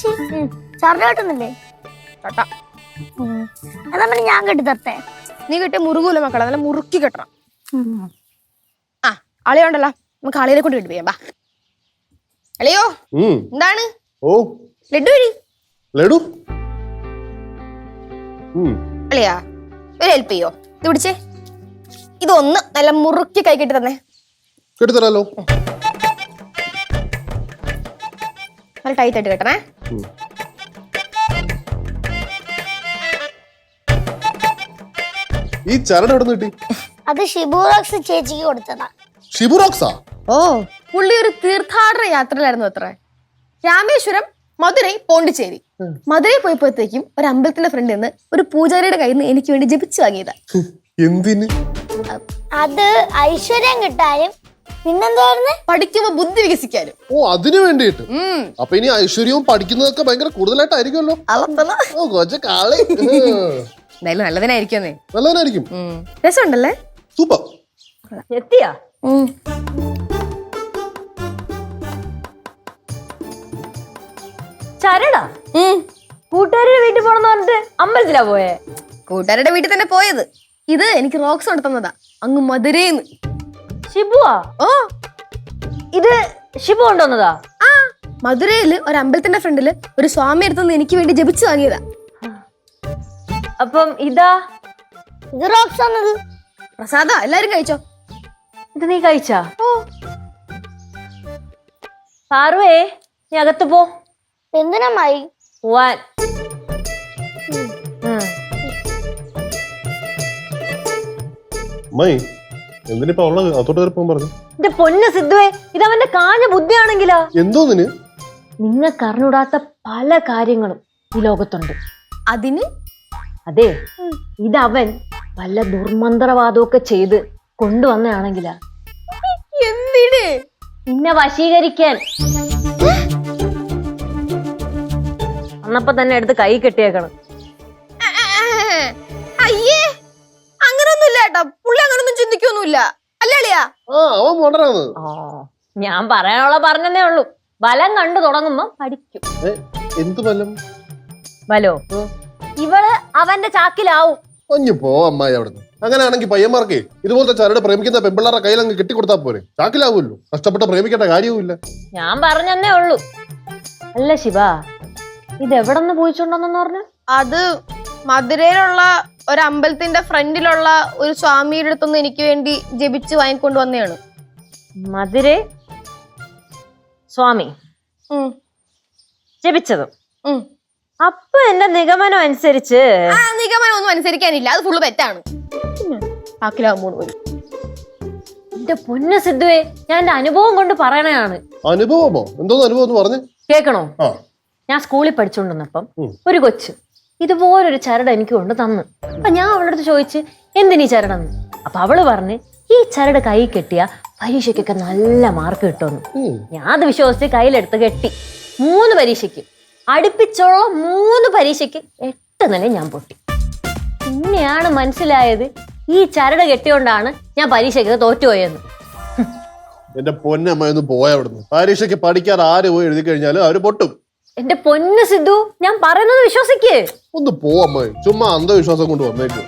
ചേച്ചി ചരട് കെട്ടുന്നില്ലേ? എന്നാ പിന്നെ ഞാൻ കെട്ടി തരട്ടെ. നീ കെട്ടിയ മുറുകൂല മക്കളെ, നല്ല മുറുക്കി കെട്ടണം. ആ അളിയുണ്ടല്ലോ, നമുക്ക് അളിയെ കൊണ്ട് കെട്ടിപ്പിക്കാം. ബാ അളിയോ, എന്താണ് ലഡു വഴി ലഡു അളിയാ, ഒരു ഹെൽപ്പ് ചെയ്യോ? ഇത് പിടിച്ചേ, ഇതൊന്ന് നല്ല മുറുക്കി കൈ കെട്ടി തന്നെ. കെട്ടിത്തരാലോ. നല്ല ടൈറ്റ് ആയിട്ട് കെട്ടണേ. ഈ ചരട് എവിടെ നിന്ന് കിട്ടി? അത് ഷിബുറോക്സ് ചേച്ചിക്ക് കൊടുത്തതാ. ഷിബുറോക്സാ? ഓ, പുള്ളി ഒരു തീർത്ഥാടന യാത്രയിലായിരുന്നു അത്ര. രാമേശ്വരം, മധുരൈ, പോണ്ടിച്ചേരി. മധുരൈ പോയപ്പോഴത്തേക്കും ഒരു അമ്പലത്തിന്റെ ഫ്രണ്ടിൽ നിന്ന് ഒരു പൂജാരിയുടെ കയ്യിൽ നിന്ന് എനിക്ക് വേണ്ടി ജപിച്ചു വാങ്ങിയതാ. എന്തിന്? അത് ഐശ്വര്യം കിട്ടാനും പിന്നെന്തായിരുന്നു, പഠിക്കുമ്പോ ബുദ്ധി വികസിക്കാനും. ഓ, അതിനു വേണ്ടിട്ട്. അപ്പൊ ഇനി ഐശ്വര്യവും പഠിക്കുന്നതൊക്കെ ഭയങ്കര കൂടുതലായിട്ടായിരിക്കുമല്ലോ. ഓ, കൊച്ച കാളി. എന്തായാലും നല്ലതിനായിരിക്കും. നല്ലതിനായിരിക്കും. രസമുണ്ടല്ലേ? സൂപ്പർ. എത്തിയാ? ചരടാ കൂട്ടുകാരുടെ വീട്ടിൽ പോണെന്ന് പറഞ്ഞിട്ട് അമ്പലത്തിലാ പോയേ? കൂട്ടുകാരുടെ വീട്ടിൽ തന്നെ പോയത്. ഇത് എനിക്ക് റോക്സ് കൊണ്ടുതന്നതാ, അങ്ങ് മധുരേന്ന്. ഷിബുവാ? ഓ, ഇത് ഷിബു കൊണ്ടുവന്നതാ? ആ, മധുരയില് ഒരു അമ്പലത്തിന്റെ ഫ്രണ്ടില് ഒരു സ്വാമി അടുത്തുനിന്ന് എനിക്ക് വേണ്ടി ജപിച്ചു വാങ്ങിയതാ. അപ്പം ഇതാ? ഇത് റോക്സ് ആണത്. പ്രസാദ, എല്ലാരും കഴിച്ചോ? ഇത് നീ കഴിച്ചാ? ഓ. പാറുവേ, നീ അകത്ത് പോ. എന്തിനമ്മായി? പോവാൻ. എന്തിനിപ്പോ ഉള്ളത്? അതോട്ട് കയറിപ്പോൻ പറഞ്ഞു. എന്റെ പൊന്ന് സിദ്ധുവേ, ഇതവന്റെ കാഞ്ഞ ബുദ്ധിയാണെങ്കിലാ? എന്തോന്നിന്? നിങ്ങൾക്ക് അറിഞ്ഞൂടാത്ത പല കാര്യങ്ങളും ഈ ലോകത്തുണ്ട്. അതിന്? അതെ, ഇതവൻ വല്ല ദുർമന്ത്രവാദമൊക്കെ ചെയ്ത് കൊണ്ടുവന്നാണെങ്കിലാ. എന്തിന്? നിന്നെ വശീകരിക്കാൻ. അന്നപ്പോ തന്നെ എടുത്ത് കൈ കെട്ടിയേക്കണം. അയ്യേ, അങ്ങനൊന്നുമില്ല കേട്ടോ. പുള്ളി അങ്ങനൊന്നും ചിന്തിക്കൊന്നുമില്ല. അല്ലേ അളിയാ? ഞാൻ പറയാനുള്ള പറഞ്ഞതേ ഉള്ളൂ. ബലം കണ്ടു തുടങ്ങുമ്പോ പഠിക്കും. എന്ത് ബലം? ബലോ? ഇവള് അവന്റെ ചാക്കിലാവും. പോ അമ്മായി അവിടുന്ന്. അങ്ങനെയാണെങ്കിൽ പയ്യന്മാർക്ക് ഇതുപോലത്തെ ചരട് പ്രേമിക്കുന്ന പെമ്പിള്ളാരുടെ കയ്യിൽ അങ്ങ് കെട്ടിക്കൊടുത്താൽ പോരെ, ചാക്കിലാവുമല്ലോ. കഷ്ടപ്പെട്ട് പ്രേമിക്കേണ്ട കാര്യവുമില്ല. ഞാൻ പറഞ്ഞതേ ഉള്ളൂ. അല്ല ശിവ, ഇതെവിടെന്ന് പോയിച്ചുണ്ടെന്നു പറഞ്ഞു? അത് മധുരയിലുള്ള ഒരു അമ്പലത്തിന്റെ ഫ്രണ്ടിലുള്ള ഒരു സ്വാമിയുടെ അടുത്തൊന്ന് എനിക്ക് വേണ്ടി ജപിച്ച് വാങ്ങിക്കൊണ്ട് വന്നതാണ്. മധുരൈ സ്വാമി ജപിച്ചതും? അപ്പൊ എന്റെ നിഗമനം അനുസരിച്ച്. നിഗമനം ഒന്നും അനുസരിക്കാനില്ല, അത് ഫുള്ള് തെറ്റാണ്. എന്റെ പൊന്നു സിദ്ധുവേ, ഞാൻ എന്റെ അനുഭവം കൊണ്ട് പറയണതാണ്. അനുഭവമോ? എന്തോ അനുഭവം എന്ന് പറഞ്ഞു കേക്കണോ? ഞാൻ സ്കൂളിൽ പഠിച്ചുകൊണ്ടിരുന്നപ്പം ഒരു കൊച്ച് ഇതുപോലൊരു ചരട് എനിക്ക് കൊണ്ട് തന്നു. അപ്പൊ ഞാൻ അവളുടെ അടുത്ത് ചോദിച്ച് എന്തിനീ ചരടെന്ന്. അപ്പൊ അവള് പറഞ്ഞ് ഈ ചരട് കൈ കെട്ടിയ പരീക്ഷയ്ക്കൊക്കെ നല്ല മാർക്ക് കിട്ടുമെന്ന്. ഞാൻ അത് വിശ്വസിച്ച് കയ്യിലെടുത്ത് കെട്ടി. 3 പരീക്ഷയ്ക്ക് അടുപ്പിച്ചുള്ള 3 പരീക്ഷയ്ക്ക് 8 നില ഞാൻ പൊട്ടി. പിന്നെയാണ് മനസ്സിലായത് ഈ ചരട് കെട്ടിയോണ്ടാണ് ഞാൻ പരീക്ഷയ്ക്ക് തോറ്റുപോയെന്ന്. എന്റെ പൊന്നമ്മ ഒന്ന് പോയ അവിടുന്ന്. പരീക്ഷയ്ക്ക് പഠിക്കാതെ ആര് പോയി എഴുതി കഴിഞ്ഞാലും അവര് പൊട്ടും. എന്റെ പൊന്ന് സിദ്ധു, ഞാൻ പറയുന്നത് വിശ്വസിക്കേ. ഒന്ന് പോ അമ്മ, ചുമ്മാ അന്ധവിശ്വാസം കൊണ്ട് വന്നേക്കും.